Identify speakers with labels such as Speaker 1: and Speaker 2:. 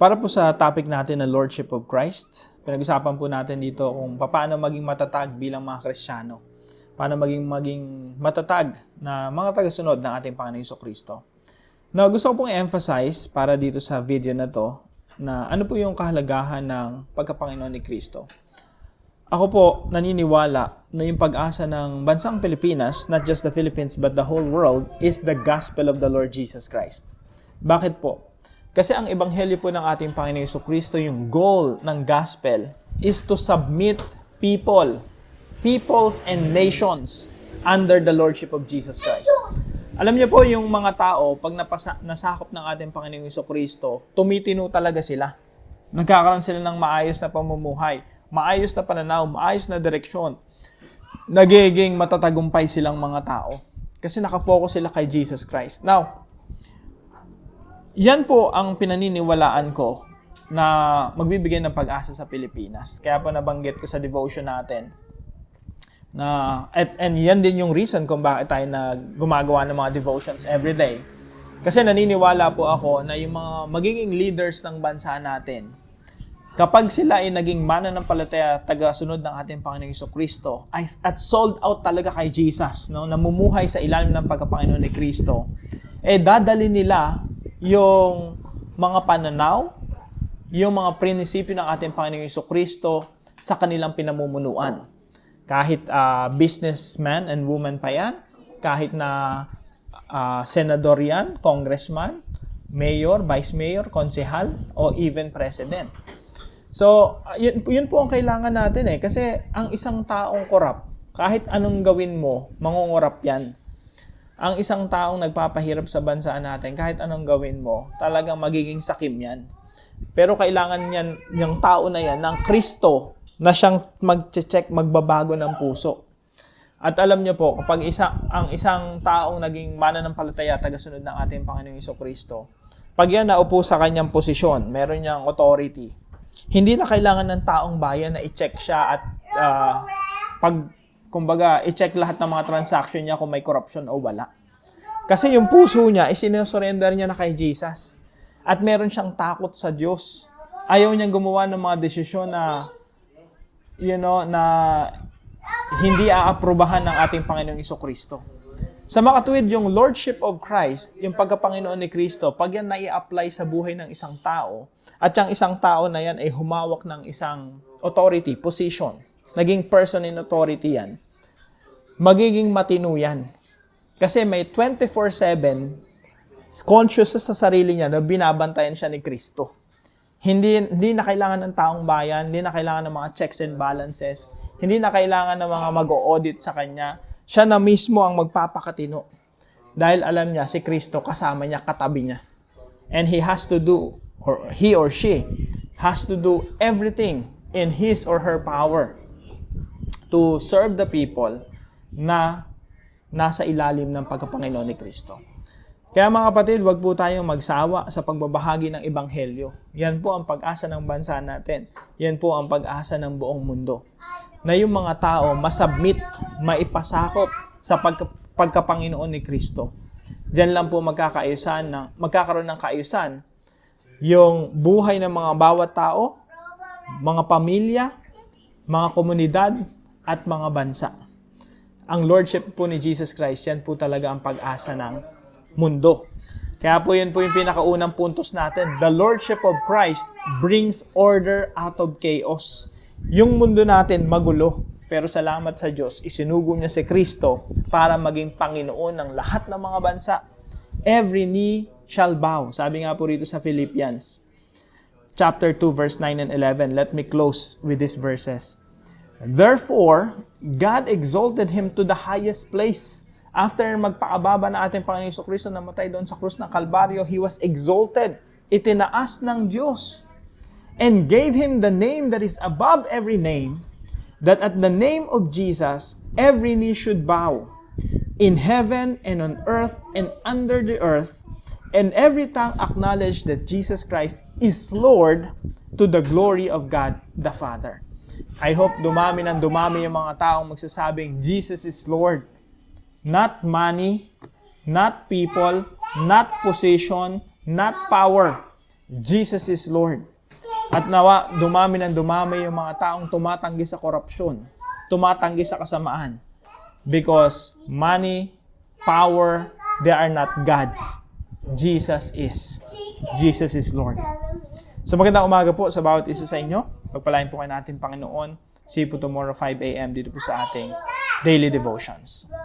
Speaker 1: Para po sa topic natin na Lordship of Christ, pinag-usapan po natin dito kung paano maging matatag bilang mga Kristiyano. Paano maging matatag na mga tagasunod ng ating Panginoong Jesucristo. Now, gusto ko pong emphasize para dito sa video na to na ano po yung kahalagahan ng pagkapanginoon ni Kristo. Ako po naniniwala na yung pag-asa ng bansang Pilipinas, not just the Philippines but the whole world, is the gospel of the Lord Jesus Christ. Bakit po? Kasi ang ebanghelyo po ng ating Panginoong Jesucristo, yung goal ng gospel is to submit peoples and nations under the Lordship of Jesus Christ. Alam niyo po, yung mga tao, pag nasakop ng ating Panginoong Jesucristo, tumitino talaga sila. Nagkakaroon sila ng maayos na pamumuhay, maayos na pananaw, maayos na direksyon. Nagiging matatagumpay silang mga tao. Kasi nakafocus sila kay Jesus Christ. Now, yan po ang pinaniniwalaan ko na magbibigay ng pag-asa sa Pilipinas. Kaya po nabanggit ko sa devotion natin. And yan din yung reason kung bakit tayo gumagawa ng mga devotions every day. Kasi naniniwala po ako na yung mga magiging leaders ng bansa natin, kapag sila ay naging mananampalataya, taga-sunod ng ating Panginoong Jesucristo, at sold out talaga kay Jesus, no, namumuhay sa ilalim ng pagkapanginoon ni Kristo, dadali nila yung mga pananaw, yung mga prinsipyo ng ating Panginoong Jesucristo sa kanilang pinamumunuan. Kahit businessman and woman pa yan, kahit na senador yan, congressman, mayor, vice mayor, konsehal, o even president. So, yun po ang kailangan natin kasi ang isang taong korap, kahit anong gawin mo, mangungurap yan. Ang isang taong nagpapahirap sa bansa natin, kahit anong gawin mo, talagang magiging sakim yan. Pero kailangan yan, yung tao na yan, ng Kristo, na siyang mag-check, magbabago ng puso. At alam niyo po, kapag ang isang taong naging mananampalataya, tagasunod ng ating Panginoong Jesucristo, pag yan naupo sa kanyang posisyon, meron niyang authority, hindi na kailangan ng taong bayan na i-check siya at i-check lahat ng mga transaction niya kung may corruption o wala. Kasi yung puso niya, isinusurrender niya na kay Jesus. At meron siyang takot sa Diyos. Ayaw niyang gumawa ng mga desisyon na, na hindi aaprobahan ng ating Panginoong Jesucristo. Sa makatuwid, yung Lordship of Christ, yung pagkapanginoon ni Kristo, pag yan na-i-apply sa buhay ng isang tao, at yung isang tao na yan ay humawak ng isang authority, position, naging person in authority yan, magiging matino yan. Kasi may 24/7 conscious sa sarili niya na binabantayan siya ni Kristo. Hindi na kailangan ng taong bayan, hindi na kailangan ng mga checks and balances, hindi na kailangan ng mga mag-o-audit sa kanya. Siya na mismo ang magpapakatino. Dahil alam niya, si Kristo kasama niya, katabi niya. And he or she has to do everything in his or her power to serve the people na nasa ilalim ng pagkapanginoon ni Kristo. Kaya mga kapatid, wag po tayong magsawa sa pagbabahagi ng ebanghelyo. Yan po ang pag-asa ng bansa natin. Yan po ang pag-asa ng buong mundo. Na yung mga tao masubmit, maipasakop sa pagkapanginoon ni Kristo. Diyan lang po magkakaroon ng kaayusan yung buhay ng mga bawat tao, mga pamilya, mga komunidad, at mga bansa. Ang Lordship po ni Jesus Christ, yan po talaga ang pag-asa ng mundo. Kaya po yun po yung pinakaunang puntos natin. The Lordship of Christ brings order out of chaos. Yung mundo natin magulo, pero salamat sa Diyos, isinugo niya si Kristo para maging Panginoon ng lahat ng mga bansa. Every knee shall bow. Sabi nga po rito sa Philippians chapter 2 verse 9 and 11. Let me close with these verses. Therefore, God exalted Him to the highest place. After magpaababa na ating Panginoong Jesucristo, namatay doon sa krus ng Kalbaryo, He was exalted. Itinaas ng Diyos. And gave Him the name that is above every name, that at the name of Jesus, every knee should bow, in heaven and on earth and under the earth, and every tongue acknowledge that Jesus Christ is Lord, to the glory of God the Father. I hope dumami yung mga taong magsasabing Jesus is Lord. Not money, not people, not position, not power. Jesus is Lord. At nawa, dumami ng dumami yung mga taong tumatanggi sa korupsyon, tumatanggi sa kasamaan. Because money, power, they are not gods. Jesus is. Jesus is Lord. So magandang umaga po sa bawat isa sa inyo. Pagpalain po kayo natin, Panginoon. See you po tomorrow 5 a.m. dito po sa ating Daily Devotions.